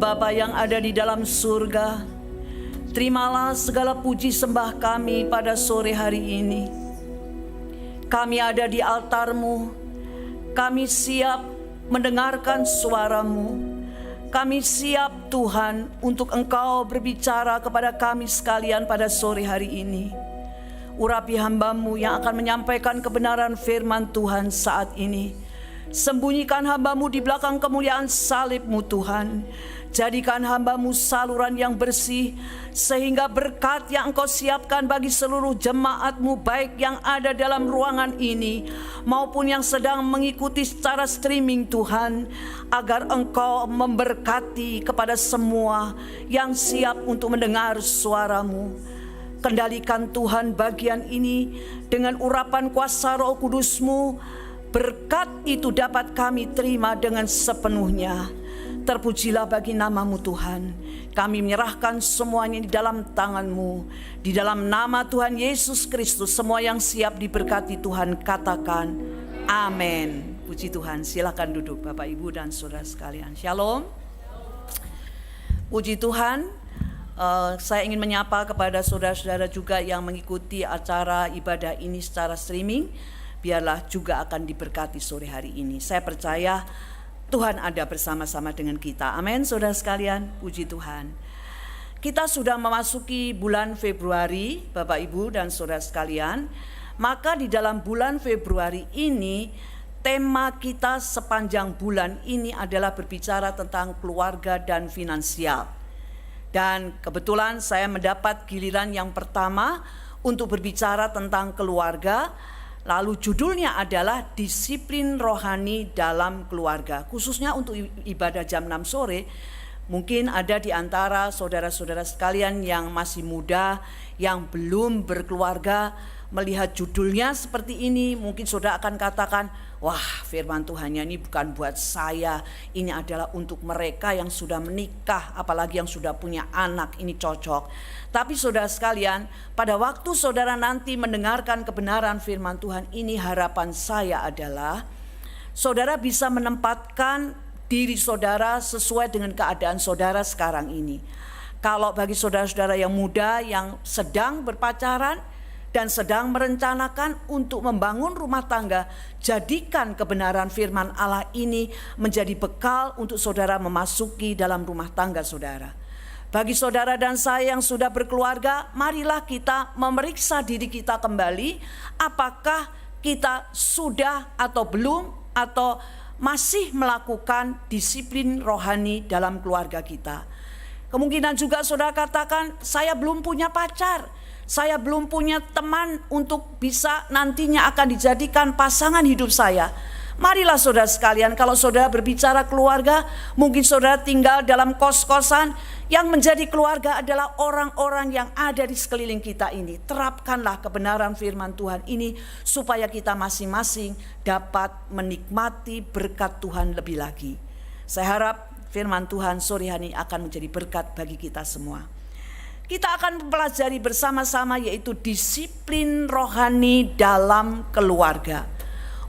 Bapa yang ada di dalam surga, terimalah segala puji sembah kami pada sore hari ini. Kami ada di altar-Mu, kami siap mendengarkan suara-Mu. Kami siap Tuhan untuk Engkau berbicara kepada kami sekalian pada sore hari ini. Urapi hamba-Mu yang akan menyampaikan kebenaran firman Tuhan saat ini. Sembunyikan hamba-Mu di belakang kemuliaan salib-Mu Tuhan. Jadikan hamba-Mu saluran yang bersih, sehingga berkat yang Engkau siapkan bagi seluruh jemaat-Mu, baik yang ada dalam ruangan ini maupun yang sedang mengikuti secara streaming Tuhan, agar Engkau memberkati kepada semua yang siap untuk mendengar suara-Mu. Kendalikan Tuhan bagian ini dengan urapan kuasa Roh Kudus-Mu. Berkat itu dapat kami terima dengan sepenuhnya. Terpujilah bagi nama-Mu Tuhan. Kami menyerahkan semuanya di dalam tangan-Mu. Di dalam nama Tuhan Yesus Kristus, semua yang siap diberkati Tuhan katakan amin. Puji Tuhan. Silakan duduk Bapak Ibu dan Saudara sekalian. Shalom. Puji Tuhan. Saya ingin menyapa kepada saudara-saudara juga yang mengikuti acara ibadah ini secara streaming. Biarlah juga akan diberkati sore hari ini. Saya percaya Tuhan ada bersama-sama dengan kita. Amin, saudara sekalian, puji Tuhan. Kita sudah memasuki bulan Februari, Bapak Ibu dan saudara sekalian. Maka di dalam bulan Februari ini, tema kita sepanjang bulan ini adalah berbicara tentang keluarga dan finansial. Dan kebetulan saya mendapat giliran yang pertama untuk berbicara tentang keluarga. Lalu judulnya adalah disiplin rohani dalam keluarga. Khususnya untuk ibadah jam 6 sore, mungkin ada di antara saudara-saudara sekalian yang masih muda, yang belum berkeluarga, melihat judulnya seperti ini, mungkin saudara akan katakan, wah firman Tuhannya ini bukan buat saya, ini adalah untuk mereka yang sudah menikah, apalagi yang sudah punya anak, ini cocok. Tapi saudara sekalian, pada waktu saudara nanti mendengarkan kebenaran firman Tuhan ini, harapan saya adalah saudara bisa menempatkan diri saudara sesuai dengan keadaan saudara sekarang ini. Kalau bagi saudara-saudara yang muda yang sedang berpacaran dan sedang merencanakan untuk membangun rumah tangga, jadikan kebenaran firman Allah ini menjadi bekal untuk saudara memasuki dalam rumah tangga saudara. Bagi saudara dan saya yang sudah berkeluarga, marilah kita memeriksa diri kita kembali, apakah kita sudah atau belum, atau masih melakukan disiplin rohani dalam keluarga kita. Kemungkinan juga saudara katakan, saya belum punya pacar, saya belum punya teman untuk bisa nantinya akan dijadikan pasangan hidup saya. Marilah saudara sekalian, kalau saudara berbicara keluarga, mungkin saudara tinggal dalam kos-kosan, yang menjadi keluarga adalah orang-orang yang ada di sekeliling kita ini. Terapkanlah kebenaran firman Tuhan ini supaya kita masing-masing dapat menikmati berkat Tuhan lebih lagi. Saya harap firman Tuhan sore hari ini akan menjadi berkat bagi kita semua. Kita akan mempelajari bersama-sama yaitu disiplin rohani dalam keluarga.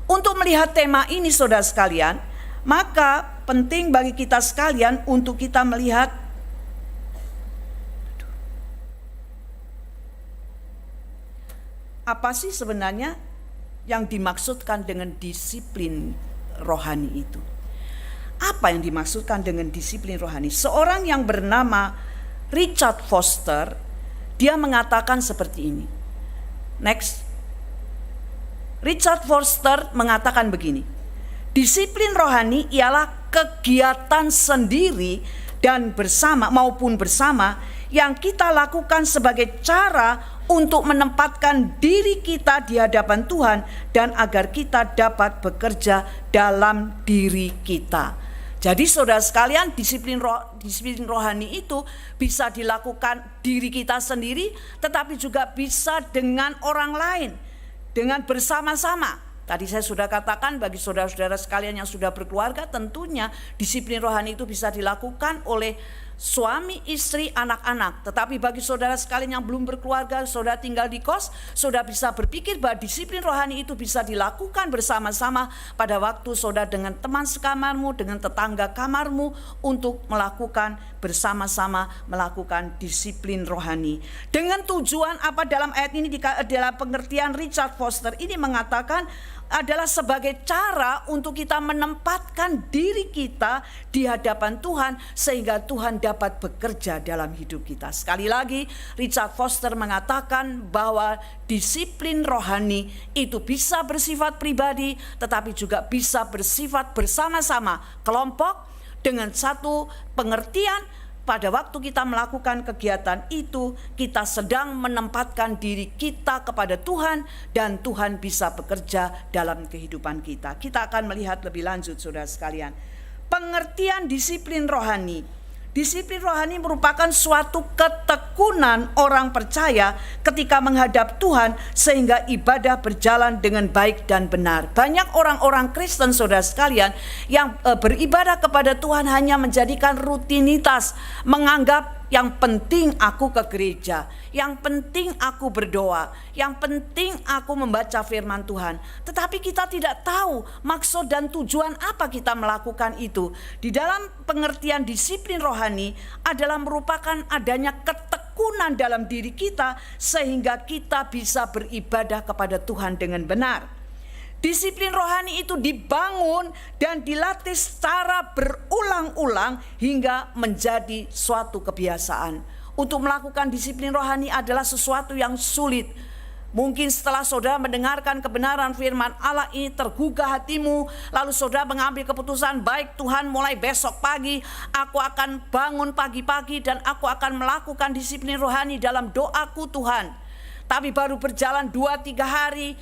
Untuk melihat tema ini saudara sekalian, maka penting bagi kita sekalian untuk kita melihat apa sih sebenarnya yang dimaksudkan dengan disiplin rohani itu. Apa yang dimaksudkan dengan disiplin rohani? Seorang yang bernama Richard Foster, dia mengatakan seperti ini. Next. Richard Foster mengatakan begini, disiplin rohani ialah kegiatan sendiri dan bersama maupun bersama yang kita lakukan sebagai cara untuk menempatkan diri kita di hadapan Tuhan dan agar kita dapat bekerja dalam diri kita. Jadi saudara sekalian, disiplin rohani itu bisa dilakukan diri kita sendiri, tetapi juga bisa dengan orang lain, dengan bersama-sama. Tadi saya sudah katakan bagi saudara-saudara sekalian yang sudah berkeluarga, tentunya disiplin rohani itu bisa dilakukan oleh suami, istri, anak-anak. Tetapi bagi saudara sekalian yang belum berkeluarga, saudara tinggal di kos, saudara bisa berpikir bahwa disiplin rohani itu bisa dilakukan bersama-sama pada waktu saudara dengan teman sekamarmu, dengan tetangga kamarmu, untuk melakukan bersama-sama melakukan disiplin rohani. Dengan tujuan apa dalam ayat ini adalah pengertian Richard Foster ini mengatakan adalah sebagai cara untuk kita menempatkan diri kita di hadapan Tuhan sehingga Tuhan dapat bekerja dalam hidup kita. Sekali lagi, Richard Foster mengatakan bahwa disiplin rohani itu bisa bersifat pribadi tetapi juga bisa bersifat bersama-sama kelompok dengan satu pengertian. Pada waktu kita melakukan kegiatan itu, kita sedang menempatkan diri kita kepada Tuhan dan Tuhan bisa bekerja dalam kehidupan kita. Kita akan melihat lebih lanjut saudara sekalian. Pengertian disiplin rohani. Disiplin rohani merupakan suatu ketekunan orang percaya ketika menghadap Tuhan sehingga ibadah berjalan dengan baik dan benar. Banyak orang-orang Kristen saudara sekalian yang beribadah kepada Tuhan hanya menjadikan rutinitas, menganggap yang penting aku ke gereja, yang penting aku berdoa, yang penting aku membaca firman Tuhan. Tetapi kita tidak tahu maksud dan tujuan apa kita melakukan itu. Di dalam pengertian disiplin rohani adalah merupakan adanya ketekunan dalam diri kita sehingga kita bisa beribadah kepada Tuhan dengan benar. Disiplin rohani itu dibangun dan dilatih secara berulang-ulang hingga menjadi suatu kebiasaan. Untuk melakukan disiplin rohani adalah sesuatu yang sulit. Mungkin setelah saudara mendengarkan kebenaran firman Allah ini tergugah hatimu, lalu saudara mengambil keputusan, baik Tuhan, mulai besok pagi aku akan bangun pagi-pagi dan aku akan melakukan disiplin rohani dalam doaku Tuhan. Tapi baru berjalan 2-3 hari,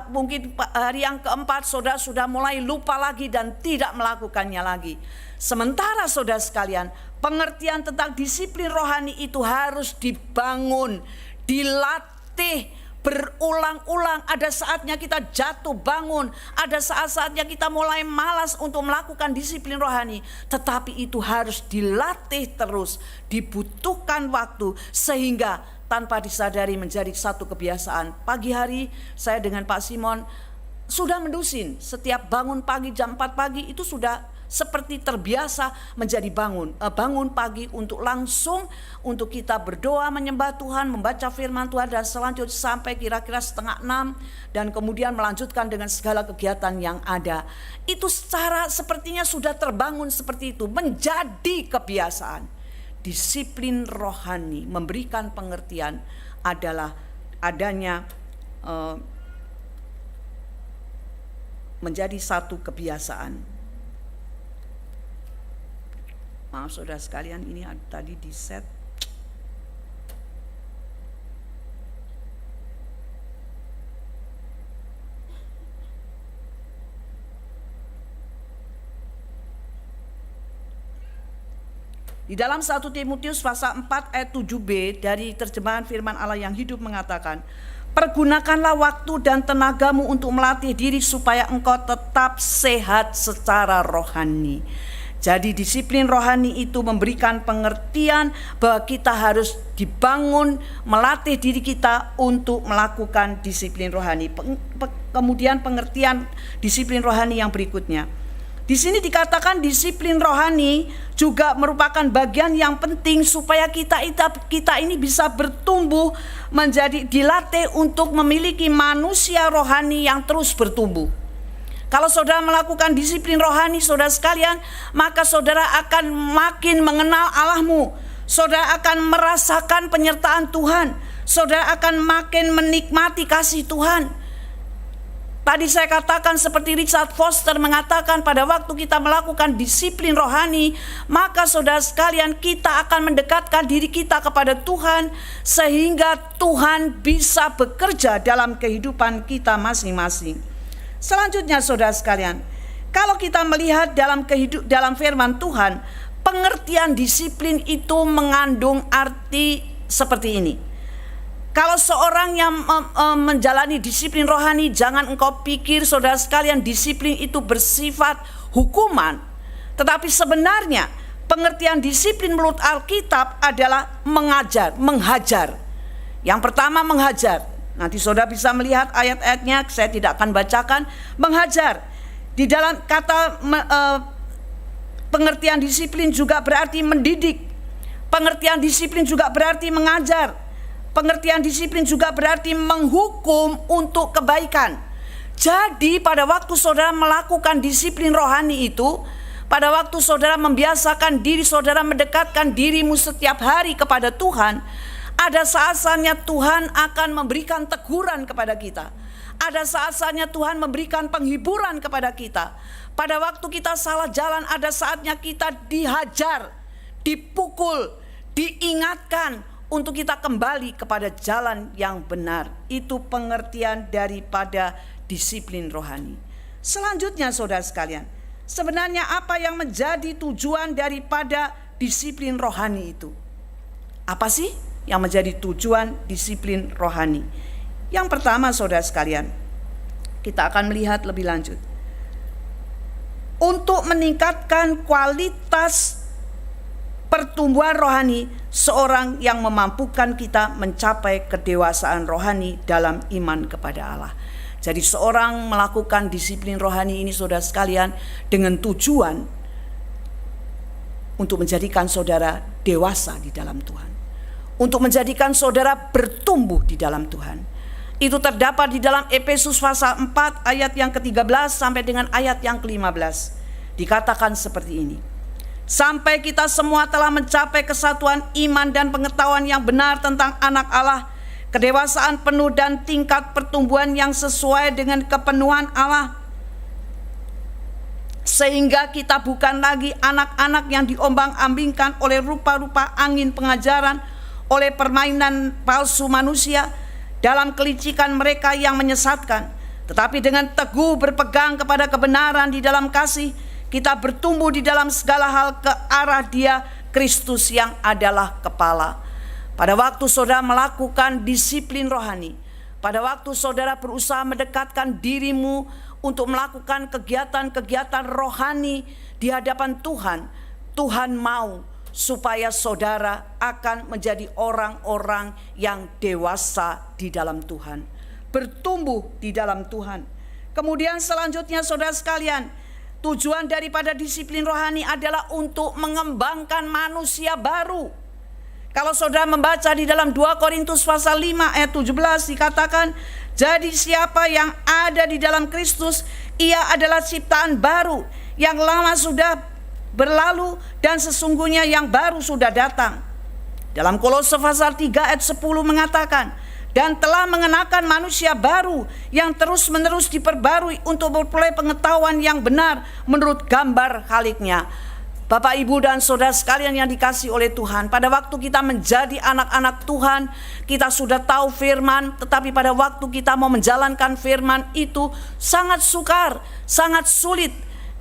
mungkin hari yang keempat saudara sudah mulai lupa lagi dan tidak melakukannya lagi. Sementara saudara sekalian, pengertian tentang disiplin rohani itu harus dibangun, dilatih berulang-ulang. Ada saatnya kita jatuh bangun, ada saat-saatnya kita mulai malas untuk melakukan disiplin rohani. Tetapi itu harus dilatih terus, dibutuhkan waktu sehingga tanpa disadari menjadi satu kebiasaan. Pagi hari saya dengan Pak Simon sudah mendusin, setiap bangun pagi jam 4 pagi itu sudah seperti terbiasa menjadi bangun pagi untuk langsung untuk kita berdoa, menyembah Tuhan, membaca firman Tuhan dan selanjutnya sampai kira-kira 5:30 dan kemudian melanjutkan dengan segala kegiatan yang ada. Itu secara sepertinya sudah terbangun seperti itu, menjadi kebiasaan. Disiplin rohani memberikan pengertian adalah adanya menjadi satu kebiasaan. Maaf saudara sekalian, ini tadi di set. Di dalam 1 Timotius pasal 4 ayat 7b dari terjemahan firman Allah yang hidup mengatakan, pergunakanlah waktu dan tenagamu untuk melatih diri supaya engkau tetap sehat secara rohani. Jadi disiplin rohani itu memberikan pengertian bahwa kita harus dibangun, melatih diri kita untuk melakukan disiplin rohani. Kemudian pengertian disiplin rohani yang berikutnya. Di sini dikatakan disiplin rohani juga merupakan bagian yang penting supaya kita ini bisa bertumbuh, menjadi dilatih untuk memiliki manusia rohani yang terus bertumbuh. Kalau saudara melakukan disiplin rohani saudara sekalian, maka saudara akan makin mengenal Allahmu. Saudara akan merasakan penyertaan Tuhan. Saudara akan makin menikmati kasih Tuhan. Tadi saya katakan seperti Richard Foster mengatakan pada waktu kita melakukan disiplin rohani, maka saudara sekalian kita akan mendekatkan diri kita kepada Tuhan sehingga Tuhan bisa bekerja dalam kehidupan kita masing-masing. Selanjutnya saudara sekalian, kalau kita melihat dalam firman Tuhan, pengertian disiplin itu mengandung arti seperti ini. Kalau seorang yang menjalani disiplin rohani, jangan engkau pikir saudara sekalian disiplin itu bersifat hukuman. Tetapi sebenarnya Pengertian disiplin menurut Alkitab adalah mengajar, menghajar. Yang pertama menghajar. Nanti saudara bisa melihat ayat-ayatnya, saya tidak akan bacakan. Menghajar. Di dalam kata pengertian disiplin juga berarti mendidik. Pengertian disiplin juga berarti mengajar. Pengertian disiplin juga berarti menghukum untuk kebaikan. Jadi pada waktu saudara melakukan disiplin rohani itu, pada waktu saudara membiasakan diri saudara mendekatkan dirimu setiap hari kepada Tuhan, ada saat-saatnya Tuhan akan memberikan teguran kepada kita. Ada saat-saatnya Tuhan memberikan penghiburan kepada kita. Pada waktu kita salah jalan, ada saatnya kita dihajar, dipukul, diingatkan untuk kita kembali kepada jalan yang benar. Itu pengertian daripada disiplin rohani. Selanjutnya saudara sekalian, sebenarnya apa yang menjadi tujuan daripada disiplin rohani itu? Apa sih yang menjadi tujuan disiplin rohani? Yang pertama saudara sekalian, kita akan melihat lebih lanjut. Untuk meningkatkan kualitas pertumbuhan rohani seorang yang memampukan kita mencapai kedewasaan rohani dalam iman kepada Allah. Jadi seorang melakukan disiplin rohani ini saudara sekalian dengan tujuan untuk menjadikan saudara dewasa di dalam Tuhan. Untuk menjadikan saudara bertumbuh di dalam Tuhan. Itu terdapat di dalam Efesus pasal 4 ayat yang ke-13 sampai dengan ayat yang ke-15. Dikatakan seperti ini. Sampai kita semua telah mencapai kesatuan iman dan pengetahuan yang benar tentang anak Allah, kedewasaan penuh dan tingkat pertumbuhan yang sesuai dengan kepenuhan Allah. Sehingga kita bukan lagi anak-anak yang diombang-ambingkan oleh rupa-rupa angin pengajaran, oleh permainan palsu manusia, dalam kelicikan mereka yang menyesatkan. Tetapi dengan teguh berpegang kepada kebenaran di dalam kasih, kita bertumbuh di dalam segala hal ke arah Dia, Kristus yang adalah kepala. Pada waktu saudara melakukan disiplin rohani, pada waktu saudara berusaha mendekatkan dirimu untuk melakukan kegiatan-kegiatan rohani di hadapan Tuhan, Tuhan mau supaya saudara akan menjadi orang-orang yang dewasa di dalam Tuhan, bertumbuh di dalam Tuhan. Kemudian selanjutnya saudara sekalian, tujuan daripada disiplin rohani adalah untuk mengembangkan manusia baru. Kalau saudara membaca di dalam 2 Korintus pasal 5 ayat 17 dikatakan, jadi siapa yang ada di dalam Kristus, ia adalah ciptaan baru, yang lama sudah berlalu dan sesungguhnya yang baru sudah datang. Dalam Kolose pasal 3 ayat 10 mengatakan, dan telah mengenakan manusia baru yang terus-menerus diperbarui untuk memperoleh pengetahuan yang benar menurut gambar Khaliknya. Bapak, Ibu, dan saudara sekalian yang dikasihi oleh Tuhan, pada waktu kita menjadi anak-anak Tuhan, kita sudah tahu firman, tetapi pada waktu kita mau menjalankan firman itu sangat sukar, sangat sulit.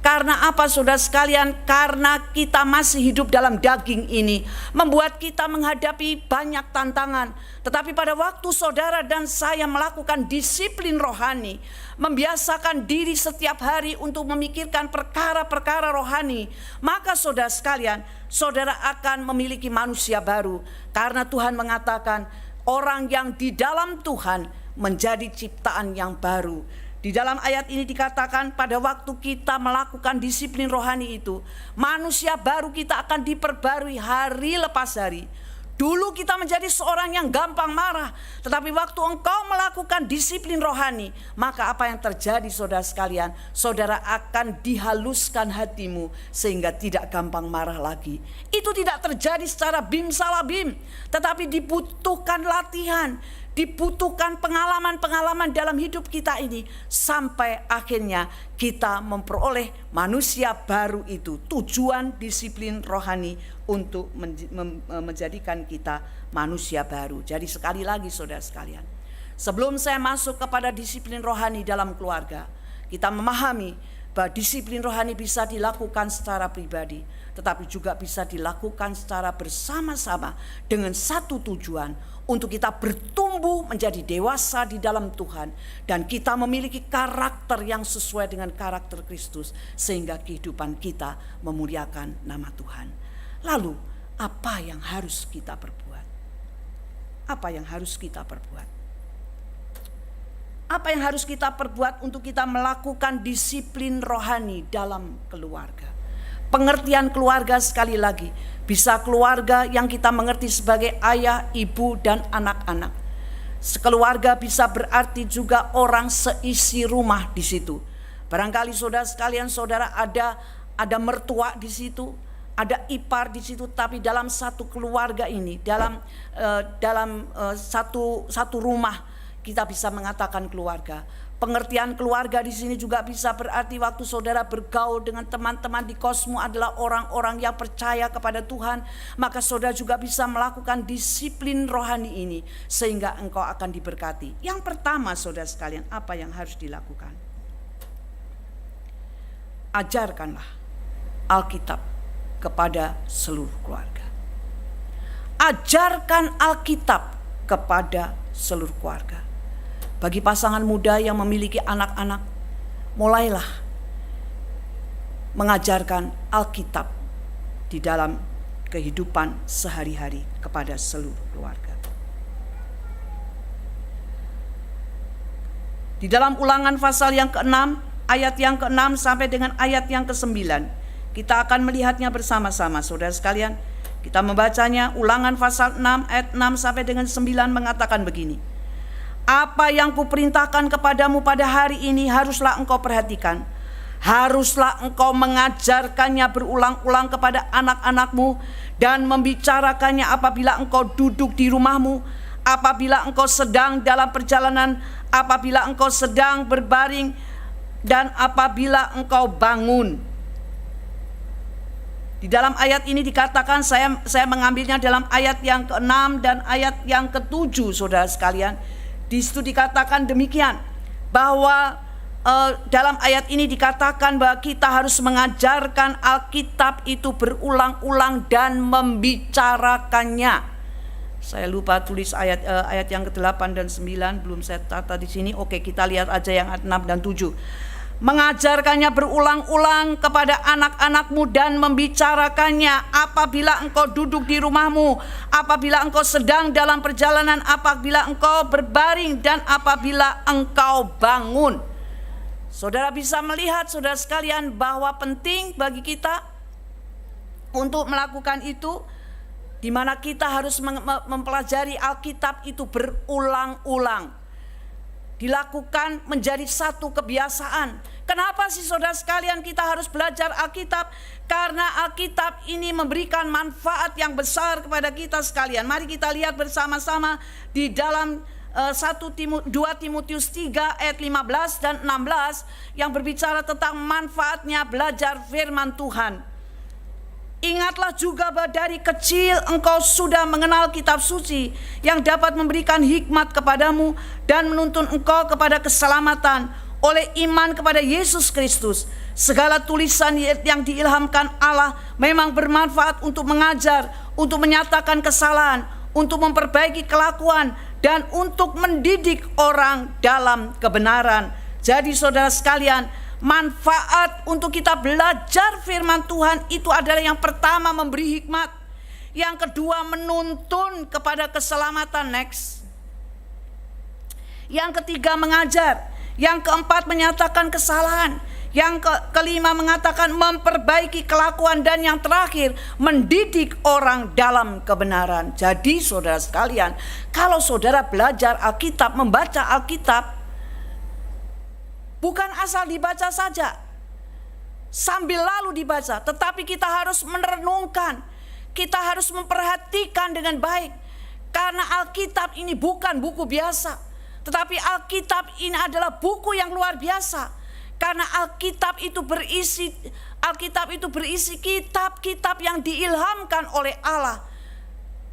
Karena apa saudara sekalian? Karena kita masih hidup dalam daging ini, membuat kita menghadapi banyak tantangan. Tetapi pada waktu saudara dan saya melakukan disiplin rohani, membiasakan diri setiap hari untuk memikirkan perkara-perkara rohani, maka saudara sekalian, saudara akan memiliki manusia baru. Karena Tuhan mengatakan, orang yang di dalam Tuhan menjadi ciptaan yang baru. Di dalam ayat ini dikatakan pada waktu kita melakukan disiplin rohani itu, manusia baru kita akan diperbarui hari lepas hari. Dulu kita menjadi seorang yang gampang marah, tetapi waktu engkau melakukan disiplin rohani, maka apa yang terjadi saudara sekalian? Saudara akan dihaluskan hatimu sehingga tidak gampang marah lagi. Itu tidak terjadi secara bim salah bim, tetapi dibutuhkan latihan, dibutuhkan pengalaman-pengalaman dalam hidup kita ini sampai akhirnya kita memperoleh manusia baru itu. Tujuan disiplin rohani untuk menjadikan kita manusia baru. Jadi sekali lagi saudara sekalian, sebelum saya masuk kepada disiplin rohani dalam keluarga, kita memahami bahwa disiplin rohani bisa dilakukan secara pribadi, tetapi juga bisa dilakukan secara bersama-sama dengan satu tujuan, untuk kita bertumbuh menjadi dewasa di dalam Tuhan, dan kita memiliki karakter yang sesuai dengan karakter Kristus, sehingga kehidupan kita memuliakan nama Tuhan. Lalu apa yang harus kita perbuat? Apa yang harus kita perbuat? Apa yang harus kita perbuat untuk kita melakukan disiplin rohani dalam keluarga? Pengertian keluarga sekali lagi, bisa keluarga yang kita mengerti sebagai ayah, ibu, dan anak-anak. Sekeluarga bisa berarti juga orang seisi rumah di situ. Barangkali saudara sekalian, saudara ada mertua di situ, ada ipar di situ, tapi dalam satu keluarga ini, dalam satu rumah, kita bisa mengatakan keluarga. Pengertian keluarga di sini juga bisa berarti waktu saudara bergaul dengan teman-teman di kosmu adalah orang-orang yang percaya kepada Tuhan, maka saudara juga bisa melakukan disiplin rohani ini sehingga engkau akan diberkati. Yang pertama, saudara sekalian, apa yang harus dilakukan? Ajarkanlah Alkitab kepada seluruh keluarga. Ajarkan Alkitab kepada seluruh keluarga. Bagi pasangan muda yang memiliki anak-anak, mulailah mengajarkan Alkitab di dalam kehidupan sehari-hari kepada seluruh keluarga. Di dalam Ulangan pasal yang ke-6, ayat yang ke-6 sampai dengan ayat yang ke-9, kita akan melihatnya bersama-sama, saudara sekalian. Kita membacanya. Ulangan pasal 6 ayat 6 sampai dengan 9 mengatakan begini. Apa yang kuperintahkan kepadamu pada hari ini haruslah engkau perhatikan. Haruslah engkau mengajarkannya berulang-ulang kepada anak-anakmu dan membicarakannya apabila engkau duduk di rumahmu, apabila engkau sedang dalam perjalanan, apabila engkau sedang berbaring, dan apabila engkau bangun. Di dalam ayat ini dikatakan, saya mengambilnya dalam ayat yang ke-6 dan ayat yang ke-7, saudara sekalian. Di situ dikatakan demikian, bahwa dalam ayat ini dikatakan bahwa kita harus mengajarkan Alkitab itu berulang-ulang dan membicarakannya. Saya lupa tulis ayat yang ke-8 dan 9, belum saya tata di sini. Oke, kita lihat aja yang 6 dan 7. Mengajarkannya berulang-ulang kepada anak-anakmu dan membicarakannya apabila engkau duduk di rumahmu, apabila engkau sedang dalam perjalanan, apabila engkau berbaring, dan apabila engkau bangun. Saudara bisa melihat, saudara sekalian, bahwa penting bagi kita untuk melakukan itu, di mana kita harus mempelajari Alkitab itu berulang-ulang. Dilakukan menjadi satu kebiasaan. Kenapa sih saudara sekalian kita harus belajar Alkitab? Karena Alkitab ini memberikan manfaat yang besar kepada kita sekalian. Mari kita lihat bersama-sama di dalam 2 Timotius 3 ayat 15 dan 16 yang berbicara tentang manfaatnya belajar firman Tuhan. Ingatlah juga bahwa dari kecil engkau sudah mengenal kitab suci yang dapat memberikan hikmat kepadamu dan menuntun engkau kepada keselamatan oleh iman kepada Yesus Kristus. Segala tulisan yang diilhamkan Allah memang bermanfaat untuk mengajar, untuk menyatakan kesalahan, untuk memperbaiki kelakuan, dan untuk mendidik orang dalam kebenaran. Jadi saudara sekalian, manfaat untuk kita belajar firman Tuhan itu adalah yang pertama memberi hikmat, yang kedua menuntun kepada keselamatan, next. Yang ketiga mengajar, yang keempat menyatakan kesalahan, yang kelima mengatakan memperbaiki kelakuan, dan yang terakhir mendidik orang dalam kebenaran. Jadi saudara sekalian, kalau saudara belajar Alkitab, membaca Alkitab, bukan asal dibaca saja, sambil lalu dibaca, tetapi kita harus merenungkan, kita harus memperhatikan dengan baik. Karena Alkitab ini bukan buku biasa, tetapi Alkitab ini adalah buku yang luar biasa. Karena Alkitab itu berisi kitab-kitab yang diilhamkan oleh Allah.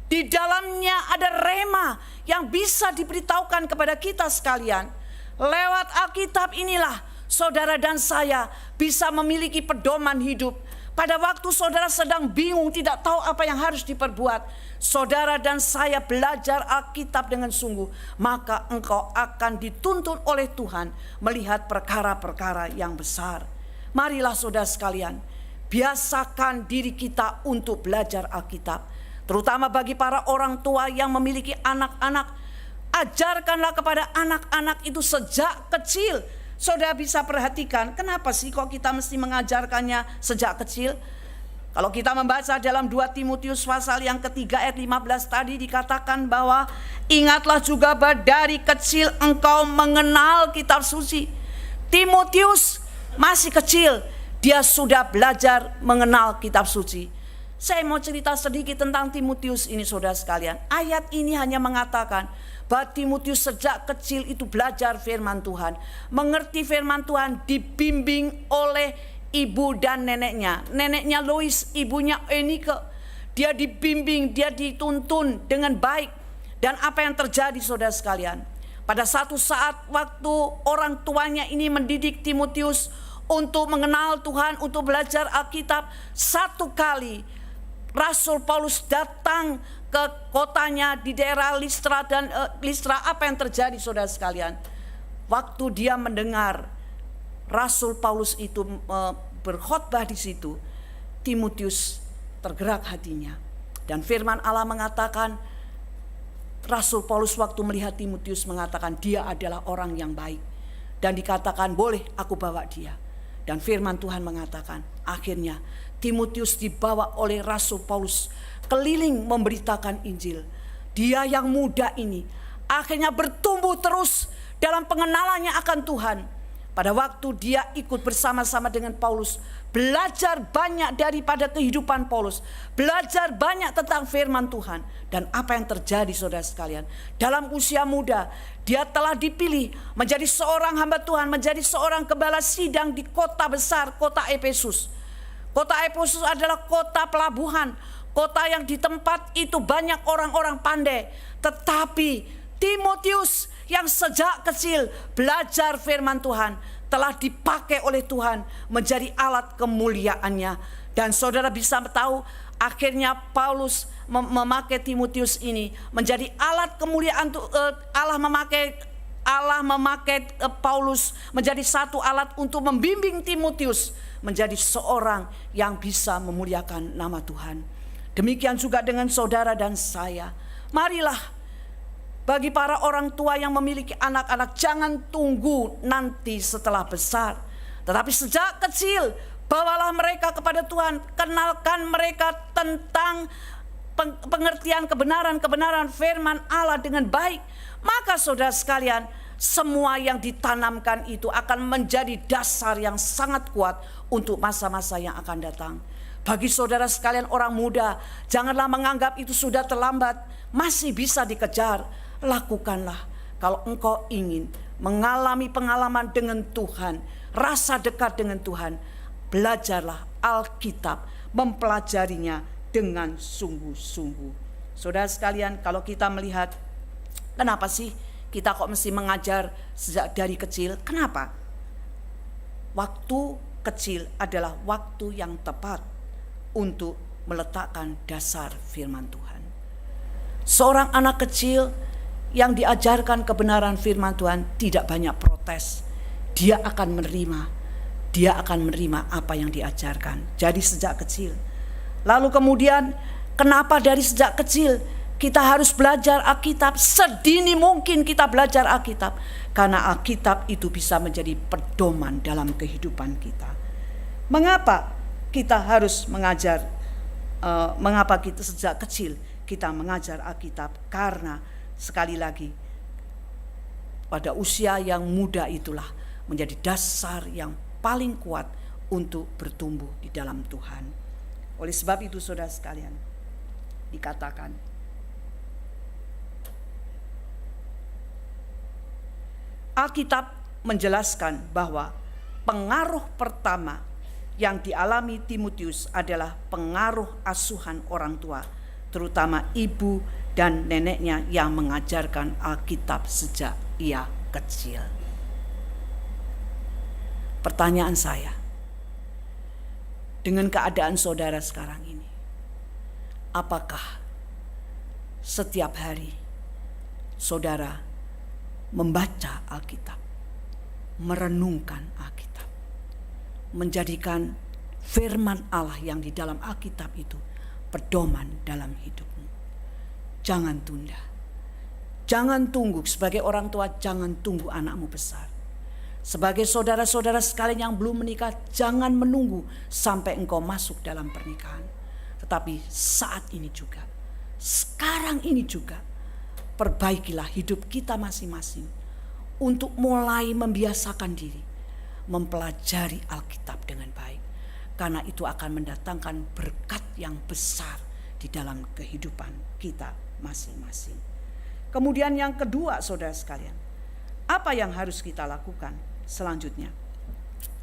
Di dalamnya ada rema yang bisa diberitahukan kepada kita sekalian. Lewat Alkitab inilah saudara dan saya bisa memiliki pedoman hidup. Pada waktu saudara sedang bingung, tidak tahu apa yang harus diperbuat, saudara dan saya belajar Alkitab dengan sungguh, maka engkau akan dituntun oleh Tuhan melihat perkara-perkara yang besar. Marilah saudara sekalian, biasakan diri kita untuk belajar Alkitab. Terutama bagi para orang tua yang memiliki anak-anak, ajarkanlah kepada anak-anak itu sejak kecil. Saudara bisa perhatikan, kenapa sih kok kita mesti mengajarkannya sejak kecil? Kalau kita membaca dalam 2 Timotius pasal yang ketiga ayat 15 tadi dikatakan bahwa ingatlah juga bahwa dari kecil engkau mengenal kitab suci. Timotius masih kecil, dia sudah belajar mengenal kitab suci. Saya mau cerita sedikit tentang Timotius ini, saudara sekalian. Ayat ini hanya mengatakan bahwa Timotius sejak kecil itu belajar firman Tuhan, mengerti firman Tuhan, dibimbing oleh ibu dan neneknya. Neneknya Lois, ibunya Enike. Dia dibimbing, dia dituntun dengan baik. Dan apa yang terjadi, saudara sekalian? Pada satu saat waktu orang tuanya ini mendidik Timotius untuk mengenal Tuhan, untuk belajar Alkitab, satu kali Rasul Paulus datang ke kotanya di daerah Listra dan Listra. Apa yang terjadi, saudara sekalian? Waktu dia mendengar Rasul Paulus itu berkhotbah di situ, Timotius tergerak hatinya. Dan firman Allah mengatakan, Rasul Paulus waktu melihat Timotius mengatakan dia adalah orang yang baik. Dan dikatakan boleh aku bawa dia. Dan firman Tuhan mengatakan akhirnya Timotius dibawa oleh Rasul Paulus keliling memberitakan Injil. Dia yang muda ini akhirnya bertumbuh terus dalam pengenalannya akan Tuhan. Pada waktu dia ikut bersama-sama dengan Paulus, belajar banyak daripada kehidupan Paulus, belajar banyak tentang firman Tuhan. Dan apa yang terjadi, saudara sekalian? Dalam usia muda, dia telah dipilih menjadi seorang hamba Tuhan, menjadi seorang gembala sidang di kota besar, kota Efesus. Kota Efesus adalah kota pelabuhan, kota yang di tempat itu banyak orang-orang pandai. Tetapi Timotius yang sejak kecil belajar firman Tuhan telah dipakai oleh Tuhan menjadi alat kemuliaannya. Dan saudara bisa tahu akhirnya Paulus memakai Timotius ini menjadi alat kemuliaan. Allah memakai Paulus menjadi satu alat untuk membimbing Timotius menjadi seorang yang bisa memuliakan nama Tuhan. Demikian juga dengan saudara dan saya. Marilah, bagi para orang tua yang memiliki anak-anak, jangan tunggu nanti setelah besar, tetapi sejak kecil bawalah mereka kepada Tuhan. Kenalkan mereka tentang pengertian kebenaran firman Allah dengan baik. Maka saudara sekalian, semua yang ditanamkan itu akan menjadi dasar yang sangat kuat untuk masa-masa yang akan datang. Bagi saudara sekalian orang muda, janganlah menganggap itu sudah terlambat, masih bisa dikejar. Lakukanlah. Kalau engkau ingin mengalami pengalaman dengan Tuhan, rasa dekat dengan Tuhan, belajarlah Alkitab, mempelajarinya dengan sungguh-sungguh. Saudara sekalian, kalau kita melihat, kenapa sih kita kok mesti mengajar sejak dari kecil? Kenapa? Waktu kecil adalah waktu yang tepat untuk meletakkan dasar firman Tuhan. Seorang anak kecil yang diajarkan kebenaran firman Tuhan tidak banyak protes. Dia akan menerima apa yang diajarkan. Jadi sejak kecil. Lalu kemudian, kenapa dari sejak kecil kita harus belajar Alkitab? Sedini mungkin kita belajar Alkitab, karena Alkitab itu bisa menjadi pedoman dalam kehidupan kita. Mengapa kita harus mengajar? Mengapa kita sejak kecil kita mengajar Alkitab? Karena sekali lagi, pada usia yang muda itulah menjadi dasar yang paling kuat untuk bertumbuh di dalam Tuhan. Oleh sebab itu saudara sekalian, dikatakan Alkitab menjelaskan bahwa pengaruh pertama yang dialami Timotius adalah pengaruh asuhan orang tua, terutama ibu dan neneknya yang mengajarkan Alkitab sejak ia kecil. Pertanyaan saya, dengan keadaan saudara sekarang ini, apakah setiap hari saudara membaca Alkitab, merenungkan Alkitab, menjadikan firman Allah yang di dalam Alkitab itu pedoman dalam hidupmu. Jangan tunda. Jangan tunggu. Sebagai orang tua, jangan tunggu anakmu besar. Sebagai saudara-saudara sekalian yang belum menikah, jangan menunggu sampai engkau masuk dalam pernikahan. Tetapi saat ini juga, sekarang ini juga, perbaikilah hidup kita masing-masing untuk mulai membiasakan diri mempelajari Alkitab dengan baik. Karena itu akan mendatangkan berkat yang besar di dalam kehidupan kita masing-masing. Kemudian yang kedua, saudara sekalian, apa yang harus kita lakukan selanjutnya?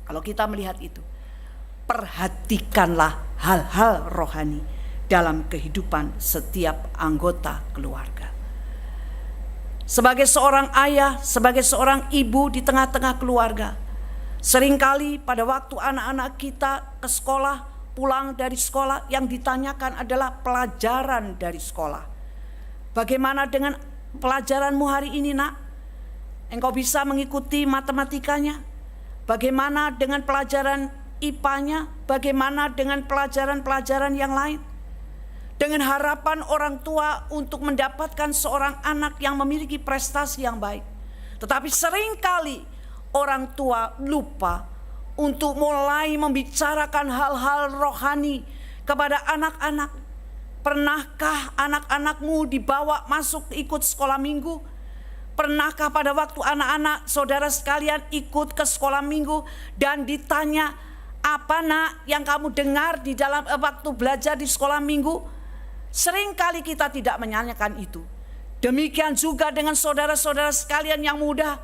Kalau kita melihat itu, perhatikanlah hal-hal rohani dalam kehidupan setiap anggota keluarga. Sebagai seorang ayah, sebagai seorang ibu di tengah-tengah keluarga, seringkali pada waktu anak-anak kita ke sekolah, pulang dari sekolah, yang ditanyakan adalah pelajaran dari sekolah. Bagaimana dengan pelajaranmu hari ini, nak? Engkau bisa mengikuti matematikanya? Bagaimana dengan pelajaran IPA-nya? Bagaimana dengan pelajaran-pelajaran yang lain? Dengan harapan orang tua untuk mendapatkan seorang anak yang memiliki prestasi yang baik. Tetapi seringkali orang tua lupa untuk mulai membicarakan hal-hal rohani kepada anak-anak. Pernahkah anak-anakmu dibawa masuk ikut sekolah minggu? Pernahkah pada waktu anak-anak saudara sekalian ikut ke sekolah minggu dan ditanya, apa nak yang kamu dengar di dalam waktu belajar di sekolah minggu? Seringkali kita tidak menanyakan itu. Demikian juga dengan saudara-saudara sekalian yang muda.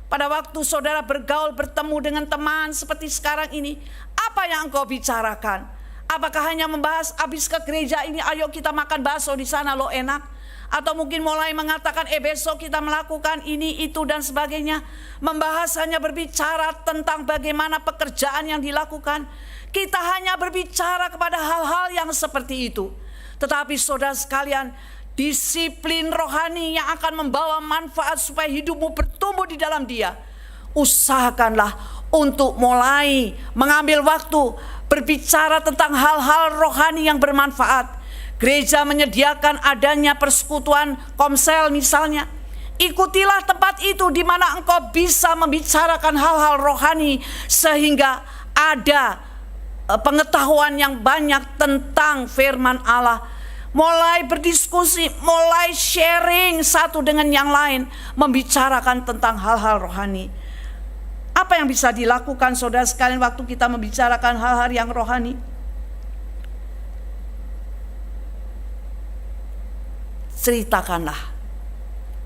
Pada waktu saudara bergaul, bertemu dengan teman seperti sekarang ini, apa yang engkau bicarakan? Apakah hanya membahas habis ke gereja ini, ayo kita makan bakso di sana lo enak? Atau mungkin mulai mengatakan besok kita melakukan ini, itu dan sebagainya. Membahas hanya berbicara tentang bagaimana pekerjaan yang dilakukan. Kita hanya berbicara kepada hal-hal yang seperti itu. Tetapi saudara sekalian, disiplin rohani yang akan membawa manfaat supaya hidupmu bertumbuh di dalam Dia. Usahakanlah untuk mulai mengambil waktu berbicara tentang hal-hal rohani yang bermanfaat. Gereja menyediakan adanya persekutuan komsel misalnya. Ikutilah tempat itu di mana engkau bisa membicarakan hal-hal rohani sehingga ada pengetahuan yang banyak tentang firman Allah. Mulai berdiskusi, mulai sharing satu dengan yang lain, membicarakan tentang hal-hal rohani. Apa yang bisa dilakukan saudara sekalian waktu kita membicarakan hal-hal yang rohani? Ceritakanlah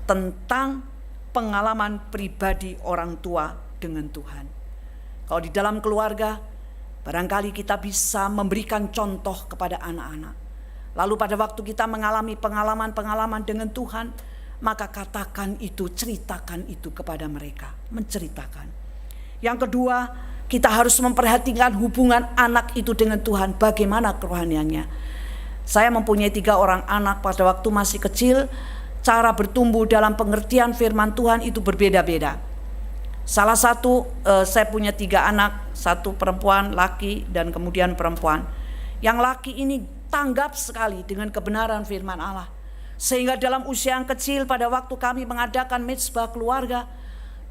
tentang pengalaman pribadi orang tua dengan Tuhan. Kalau di dalam keluarga, barangkali kita bisa memberikan contoh kepada anak-anak. Lalu pada waktu kita mengalami pengalaman-pengalaman dengan Tuhan, maka katakan itu, ceritakan itu kepada mereka, menceritakan. Yang kedua, kita harus memperhatikan hubungan anak itu dengan Tuhan, bagaimana kerohaniannya. Saya mempunyai 3 orang anak pada waktu masih kecil, cara bertumbuh dalam pengertian firman Tuhan itu berbeda-beda. Salah satu, saya punya 3 anak, 1 perempuan, laki, dan kemudian perempuan. Yang laki ini tanggap sekali dengan kebenaran firman Allah. Sehingga dalam usia yang kecil pada waktu kami mengadakan mezbah keluarga,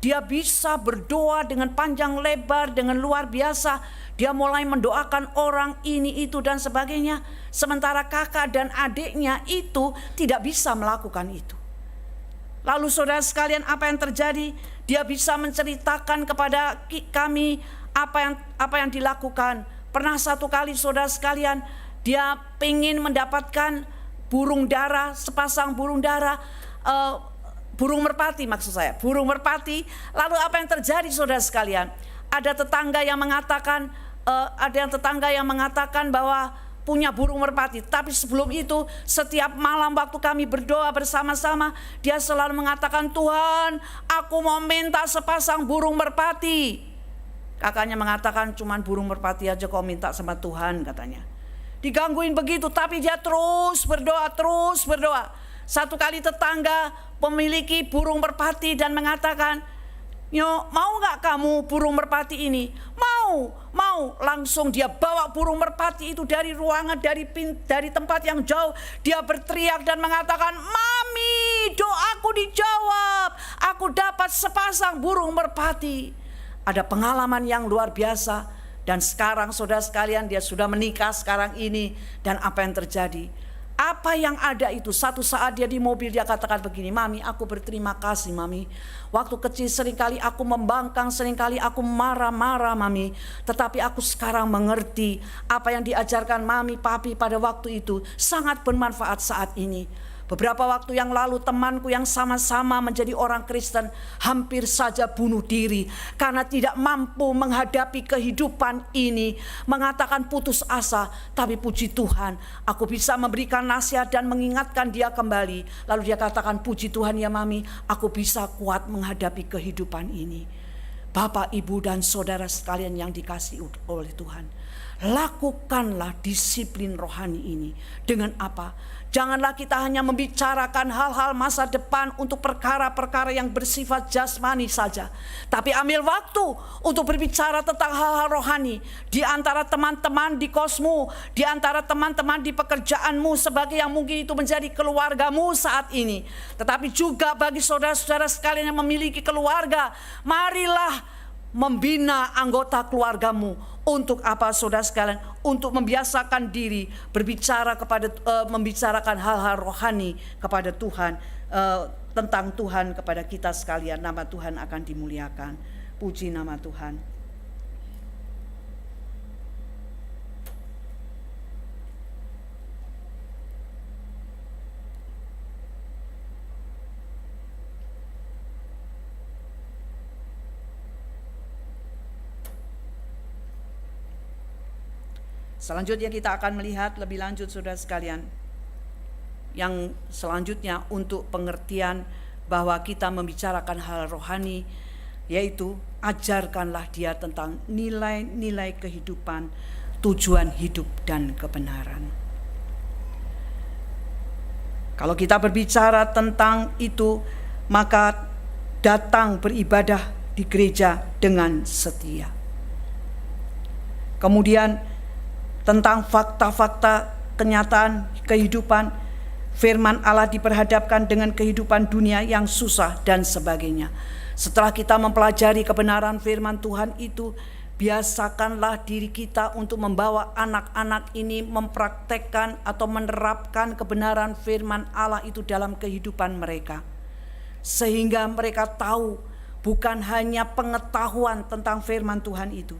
dia bisa berdoa dengan panjang lebar, dengan luar biasa. Dia mulai mendoakan orang ini, itu dan sebagainya. Sementara kakak dan adiknya itu tidak bisa melakukan itu. Lalu saudara sekalian, apa yang terjadi? Dia bisa menceritakan kepada kami apa yang dilakukan. Pernah satu kali saudara sekalian, dia ingin mendapatkan burung dara, sepasang burung dara, burung merpati maksud saya, burung merpati. Lalu apa yang terjadi saudara sekalian? Ada tetangga yang mengatakan, bahwa punya burung merpati. Tapi sebelum itu, setiap malam waktu kami berdoa bersama-sama, dia selalu mengatakan, Tuhan, aku mau minta sepasang burung merpati. Kakaknya mengatakan, cuman burung merpati aja kau minta sama Tuhan, katanya. Digangguin begitu, tapi dia terus berdoa. Satu kali tetangga memiliki burung merpati dan mengatakan, Nyo, mau gak kamu burung merpati ini? Mau mau langsung dia bawa burung merpati itu dari ruangan, dari tempat yang jauh. Dia berteriak dan mengatakan, "Mami, doaku dijawab. Aku dapat sepasang burung merpati." Ada pengalaman yang luar biasa. Dan sekarang saudara sekalian, dia sudah menikah sekarang ini. Dan apa yang terjadi? Apa yang ada itu, satu saat dia di mobil dia katakan begini, "Mami, aku berterima kasih Mami. Waktu kecil seringkali aku membangkang, seringkali aku marah-marah Mami. Tetapi aku sekarang mengerti apa yang diajarkan Mami, Papi pada waktu itu sangat bermanfaat saat ini. Beberapa waktu yang lalu temanku yang sama-sama menjadi orang Kristen hampir saja bunuh diri karena tidak mampu menghadapi kehidupan ini, mengatakan putus asa. Tapi puji Tuhan, aku bisa memberikan nasihat dan mengingatkan dia kembali. Lalu dia katakan, "Puji Tuhan ya Mami, aku bisa kuat menghadapi kehidupan ini." Bapak, Ibu dan saudara sekalian yang dikasihi oleh Tuhan, lakukanlah disiplin rohani ini. Dengan apa? Janganlah kita hanya membicarakan hal-hal masa depan untuk perkara-perkara yang bersifat jasmani saja. Tapi ambil waktu untuk berbicara tentang hal-hal rohani. Di antara teman-teman di kosmu, di antara teman-teman di pekerjaanmu, sebagai yang mungkin itu menjadi keluargamu saat ini. Tetapi juga bagi saudara-saudara sekalian yang memiliki keluarga, marilah membina anggota keluargamu. Untuk apa saudara sekalian? Untuk membiasakan diri berbicara membicarakan hal-hal rohani kepada Tuhan, tentang Tuhan kepada kita sekalian. Nama Tuhan akan dimuliakan. Puji nama Tuhan. Selanjutnya kita akan melihat lebih lanjut saudara sekalian. Yang selanjutnya untuk pengertian bahwa kita membicarakan hal rohani, yaitu ajarkanlah dia tentang nilai-nilai kehidupan, tujuan hidup dan kebenaran. Kalau kita berbicara tentang itu, maka datang beribadah di gereja dengan setia. Kemudian tentang fakta-fakta kenyataan kehidupan, firman Allah diperhadapkan dengan kehidupan dunia yang susah dan sebagainya. Setelah kita mempelajari kebenaran firman Tuhan itu, biasakanlah diri kita untuk membawa anak-anak ini mempraktekkan atau menerapkan kebenaran firman Allah itu dalam kehidupan mereka. Sehingga mereka tahu bukan hanya pengetahuan tentang firman Tuhan itu,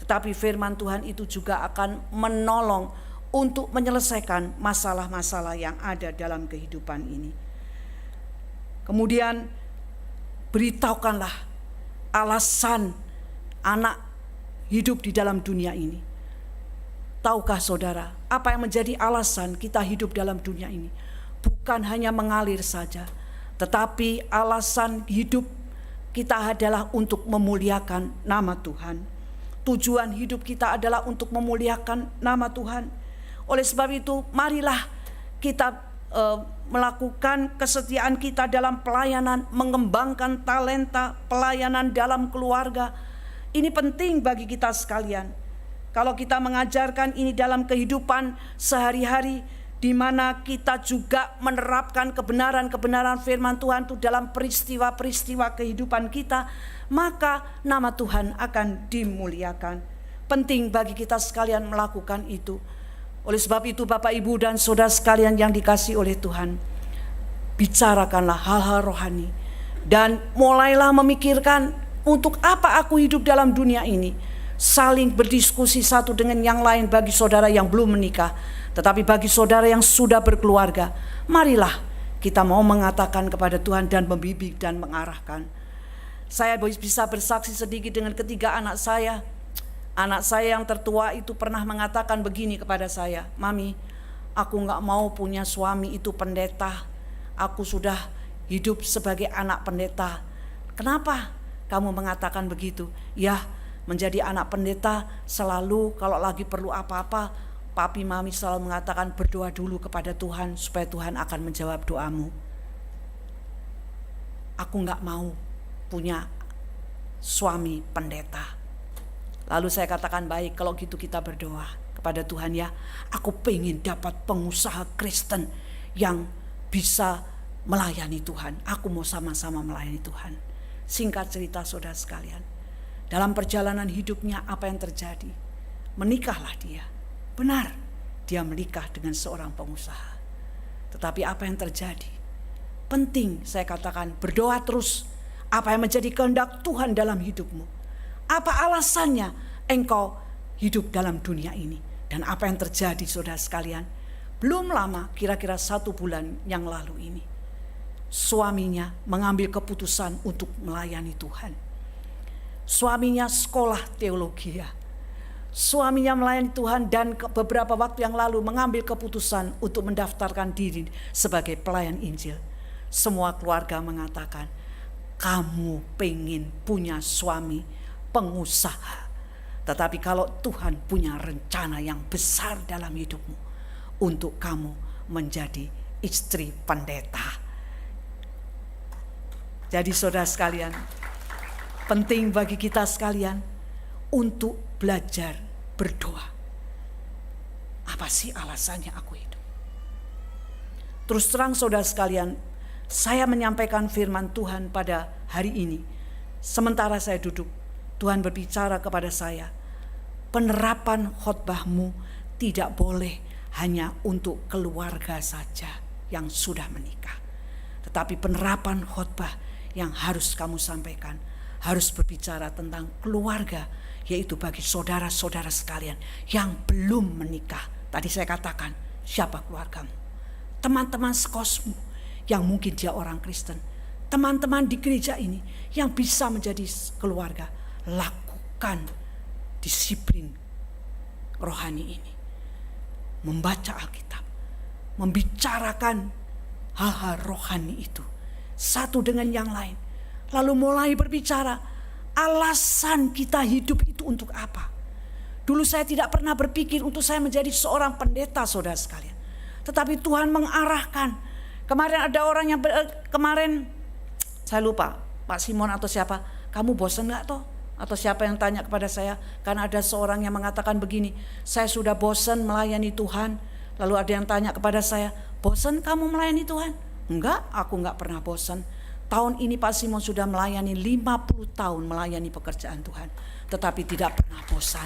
tetapi firman Tuhan itu juga akan menolong untuk menyelesaikan masalah-masalah yang ada dalam kehidupan ini. Kemudian beritahukanlah alasan anak hidup di dalam dunia ini. Tahukah saudara, apa yang menjadi alasan kita hidup dalam dunia ini? Bukan hanya mengalir saja, tetapi alasan hidup kita adalah untuk memuliakan nama Tuhan. Tujuan hidup kita adalah untuk memuliakan nama Tuhan. Oleh sebab itu, marilah kita melakukan kesetiaan kita dalam pelayanan, mengembangkan talenta pelayanan dalam keluarga. Ini penting bagi kita sekalian. Kalau kita mengajarkan ini dalam kehidupan sehari-hari, di mana kita juga menerapkan kebenaran-kebenaran firman Tuhan itu dalam peristiwa-peristiwa kehidupan kita, maka nama Tuhan akan dimuliakan. Penting bagi kita sekalian melakukan itu. Oleh sebab itu Bapak, Ibu dan saudara sekalian yang dikasihi oleh Tuhan, bicarakanlah hal-hal rohani dan mulailah memikirkan untuk apa aku hidup dalam dunia ini. Saling berdiskusi satu dengan yang lain bagi saudara yang belum menikah. Tetapi bagi saudara yang sudah berkeluarga, marilah kita mau mengatakan kepada Tuhan dan membimbing dan mengarahkan. Saya bisa bersaksi sedikit dengan ketiga anak saya. Anak saya yang tertua itu pernah mengatakan begini kepada saya, "Mami, aku gak mau punya suami itu pendeta. Aku sudah hidup sebagai anak pendeta." "Kenapa kamu mengatakan begitu?" "Ya, menjadi anak pendeta selalu kalau lagi perlu apa-apa, papi mami selalu mengatakan berdoa dulu kepada Tuhan supaya Tuhan akan menjawab doamu. Aku gak mau punya suami pendeta." Lalu saya katakan, baik, kalau gitu kita berdoa kepada Tuhan ya. Aku pengen dapat pengusaha Kristen yang bisa melayani Tuhan. Aku mau sama-sama melayani Tuhan. Singkat cerita saudara sekalian, dalam perjalanan hidupnya apa yang terjadi? Menikahlah dia. Benar, dia menikah dengan seorang pengusaha. Tetapi apa yang terjadi? Penting saya katakan, berdoa terus. Apa yang menjadi kehendak Tuhan dalam hidupmu? Apa alasannya engkau hidup dalam dunia ini? Dan apa yang terjadi saudara sekalian? Belum lama, kira-kira 1 bulan yang lalu ini, suaminya mengambil keputusan untuk melayani Tuhan. Suaminya sekolah teologi ya. Suaminya melayani Tuhan dan beberapa waktu yang lalu mengambil keputusan untuk mendaftarkan diri sebagai pelayan Injil. Semua keluarga mengatakan, kamu pengen punya suami pengusaha. Tetapi kalau Tuhan punya rencana yang besar dalam hidupmu, untuk kamu menjadi istri pendeta. Jadi saudara sekalian, penting bagi kita sekalian untuk belajar berdoa. Apa sih alasannya aku hidup? Terus terang saudara sekalian, saya menyampaikan firman Tuhan pada hari ini. Sementara saya duduk, Tuhan berbicara kepada saya, penerapan khotbahmu tidak boleh hanya untuk keluarga saja yang sudah menikah. Tetapi penerapan khotbah yang harus kamu sampaikan harus berbicara tentang keluarga, yaitu bagi saudara-saudara sekalian yang belum menikah. Tadi saya katakan, siapa keluargamu? Teman-teman sekosmu yang mungkin dia orang Kristen, teman-teman di gereja ini yang bisa menjadi keluarga. Lakukan disiplin rohani ini, membaca Alkitab, membicarakan hal-hal rohani itu satu dengan yang lain, lalu mulai berbicara alasan kita hidup itu untuk apa. Dulu saya tidak pernah berpikir untuk saya menjadi seorang pendeta saudara sekalian, tetapi Tuhan mengarahkan. Kemarin ada orang yang kemarin saya lupa, Pak Simon atau siapa, kamu bosan gak toh? Atau siapa yang tanya kepada saya, karena ada seorang yang mengatakan begini, saya sudah bosan melayani Tuhan. Lalu ada yang tanya kepada saya, bosan kamu melayani Tuhan? Enggak, aku enggak pernah bosan. Tahun ini Pak Simon sudah melayani 50 tahun melayani pekerjaan Tuhan, tetapi tidak pernah bosan.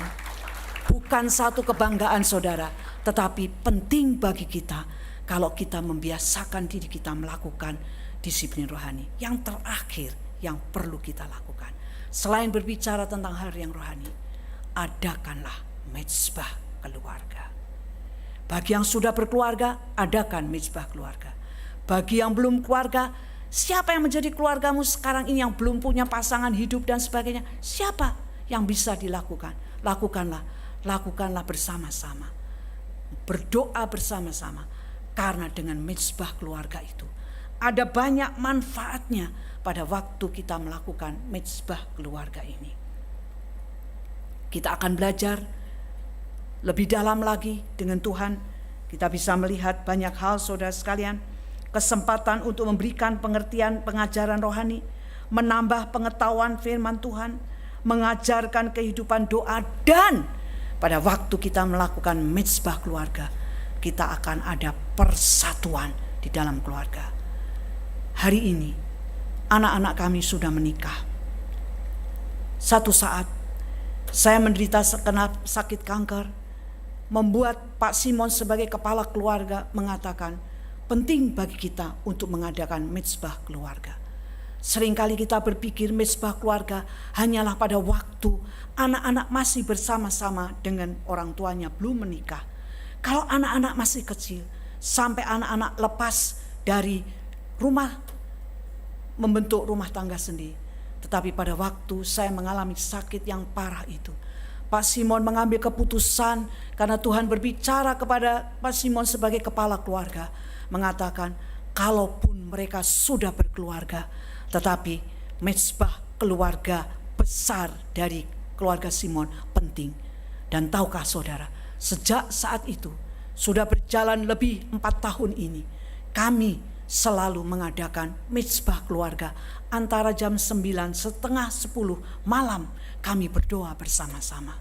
Bukan satu kebanggaan saudara, tetapi penting bagi kita kalau kita membiasakan diri kita melakukan disiplin rohani. Yang terakhir yang perlu kita lakukan, selain berbicara tentang hal yang rohani, adakanlah mezbah keluarga. Bagi yang sudah berkeluarga, adakan mezbah keluarga. Bagi yang belum keluarga, siapa yang menjadi keluargamu sekarang ini yang belum punya pasangan hidup dan sebagainya, siapa yang bisa dilakukan? Lakukanlah bersama-sama. Berdoa bersama-sama. Karena dengan mezbah keluarga itu ada banyak manfaatnya pada waktu kita melakukan mezbah keluarga ini. Kita akan belajar lebih dalam lagi dengan Tuhan. Kita bisa melihat banyak hal saudara sekalian. Kesempatan untuk memberikan pengertian pengajaran rohani, menambah pengetahuan firman Tuhan, mengajarkan kehidupan doa, dan pada waktu kita melakukan mezbah keluarga, kita akan ada persatuan di dalam keluarga. Hari ini anak-anak kami sudah menikah. Satu saat saya menderita sakit kanker, membuat Pak Simon sebagai kepala keluarga mengatakan penting bagi kita untuk mengadakan mezbah keluarga. Seringkali kita berpikir mezbah keluarga hanyalah pada waktu anak-anak masih bersama-sama dengan orang tuanya belum menikah. Kalau anak-anak masih kecil, sampai anak-anak lepas dari rumah, membentuk rumah tangga sendiri. Tetapi pada waktu saya mengalami sakit yang parah itu, Pak Simon mengambil keputusan karena Tuhan berbicara kepada Pak Simon sebagai kepala keluarga, mengatakan kalaupun mereka sudah berkeluarga, tetapi mezbah keluarga besar dari keluarga Simon penting. Dan tahukah saudara, sejak saat itu sudah berjalan lebih 4 tahun ini, kami selalu mengadakan mezbah keluarga antara jam 9, setengah 10 malam. Kami berdoa bersama-sama.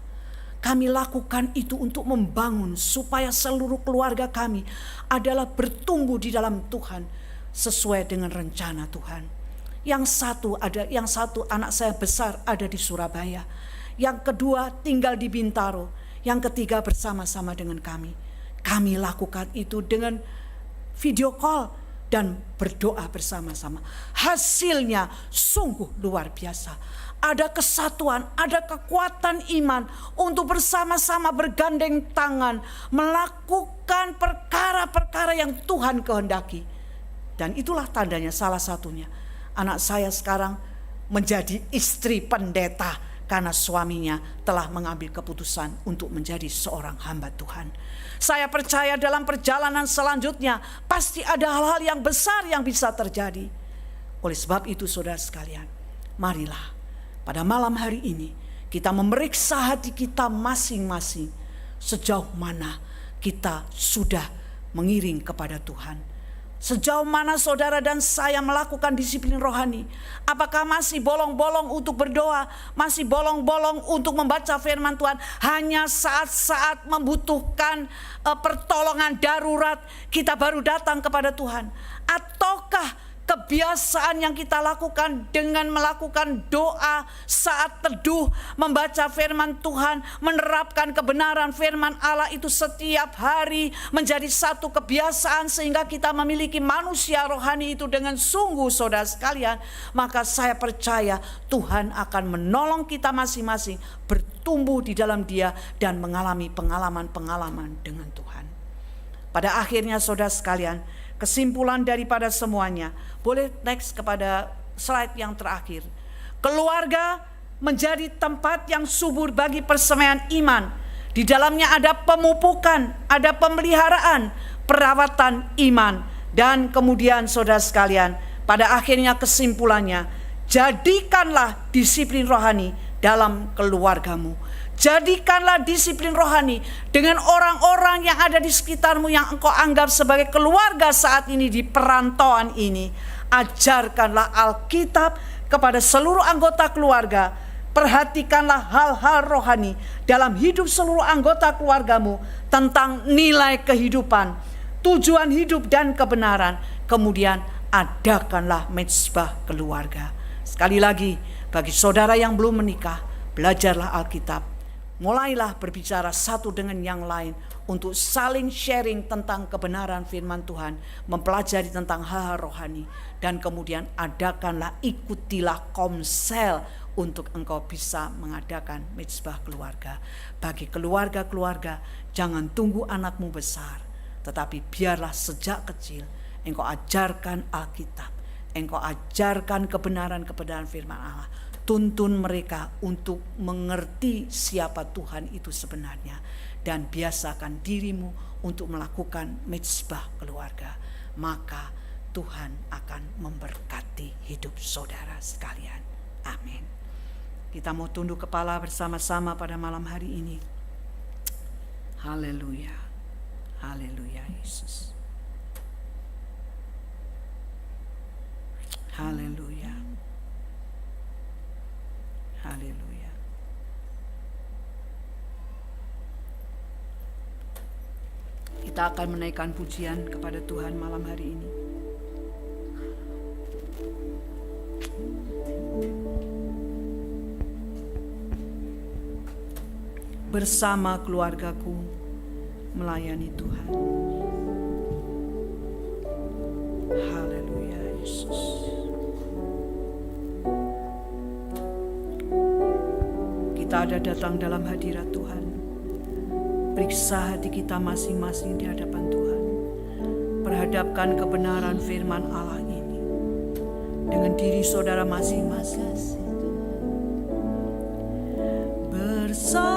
Kami lakukan itu untuk membangun supaya seluruh keluarga kami adalah bertumbuh di dalam Tuhan sesuai dengan rencana Tuhan. Yang satu anak saya besar ada di Surabaya. Yang kedua tinggal di Bintaro. Yang ketiga bersama-sama dengan kami. Kami lakukan itu dengan video call dan berdoa bersama-sama. Hasilnya sungguh luar biasa. Ada kesatuan, ada kekuatan iman untuk bersama-sama bergandeng tangan melakukan perkara-perkara yang Tuhan kehendaki. Dan itulah tandanya, salah satunya anak saya sekarang menjadi istri pendeta karena suaminya telah mengambil keputusan untuk menjadi seorang hamba Tuhan. Saya percaya dalam perjalanan selanjutnya pasti ada hal-hal yang besar yang bisa terjadi. Oleh sebab itu saudara sekalian, marilah pada malam hari ini kita memeriksa hati kita masing-masing. Sejauh mana kita sudah mengiring kepada Tuhan. Sejauh mana saudara dan saya melakukan disiplin rohani? Apakah masih bolong-bolong untuk berdoa? Masih bolong-bolong untuk membaca firman Tuhan? Hanya saat-saat membutuhkan pertolongan darurat kita baru datang kepada Tuhan? Ataukah kebiasaan yang kita lakukan dengan melakukan doa saat teduh, membaca firman Tuhan, menerapkan kebenaran firman Allah itu setiap hari menjadi satu kebiasaan sehingga kita memiliki manusia rohani itu dengan sungguh saudara sekalian, maka saya percaya Tuhan akan menolong kita masing-masing bertumbuh di dalam Dia dan mengalami pengalaman-pengalaman dengan Tuhan. Pada akhirnya saudara sekalian, kesimpulan daripada semuanya, boleh next kepada slide yang terakhir. Keluarga menjadi tempat yang subur bagi persemaian iman. Di dalamnya ada pemupukan, ada pemeliharaan, perawatan iman. Dan kemudian saudara sekalian, pada akhirnya kesimpulannya, jadikanlah disiplin rohani dalam keluargamu. Jadikanlah disiplin rohani dengan orang-orang yang ada di sekitarmu yang engkau anggap sebagai keluarga saat ini di perantauan ini. Ajarkanlah Alkitab kepada seluruh anggota keluarga. Perhatikanlah hal-hal rohani dalam hidup seluruh anggota keluargamu tentang nilai kehidupan, tujuan hidup dan kebenaran. Kemudian adakanlah mezbah keluarga. Sekali lagi, bagi saudara yang belum menikah, belajarlah Alkitab. Mulailah berbicara satu dengan yang lain untuk saling sharing tentang kebenaran firman Tuhan, mempelajari tentang hal-hal rohani, dan kemudian ikutilah komsel untuk engkau bisa mengadakan mezbah keluarga. Bagi keluarga-keluarga, jangan tunggu anakmu besar, tetapi biarlah sejak kecil engkau ajarkan Alkitab, engkau ajarkan kebenaran-kebenaran firman Allah. Tuntun mereka untuk mengerti siapa Tuhan itu sebenarnya. Dan biasakan dirimu untuk melakukan mezbah keluarga. Maka Tuhan akan memberkati hidup saudara sekalian. Amin. Kita mau tunduk kepala bersama-sama pada malam hari ini. Haleluya. Haleluya Yesus. Haleluya. Haleluya. Kita akan menaikkan pujian kepada Tuhan malam hari ini. Bersama keluargaku melayani Tuhan. Haleluya Yesus. Kita ada datang dalam hadirat Tuhan. Periksa hati kita masing-masing di hadapan Tuhan. Perhadapkan kebenaran firman Allah ini dengan diri saudara masing-masing.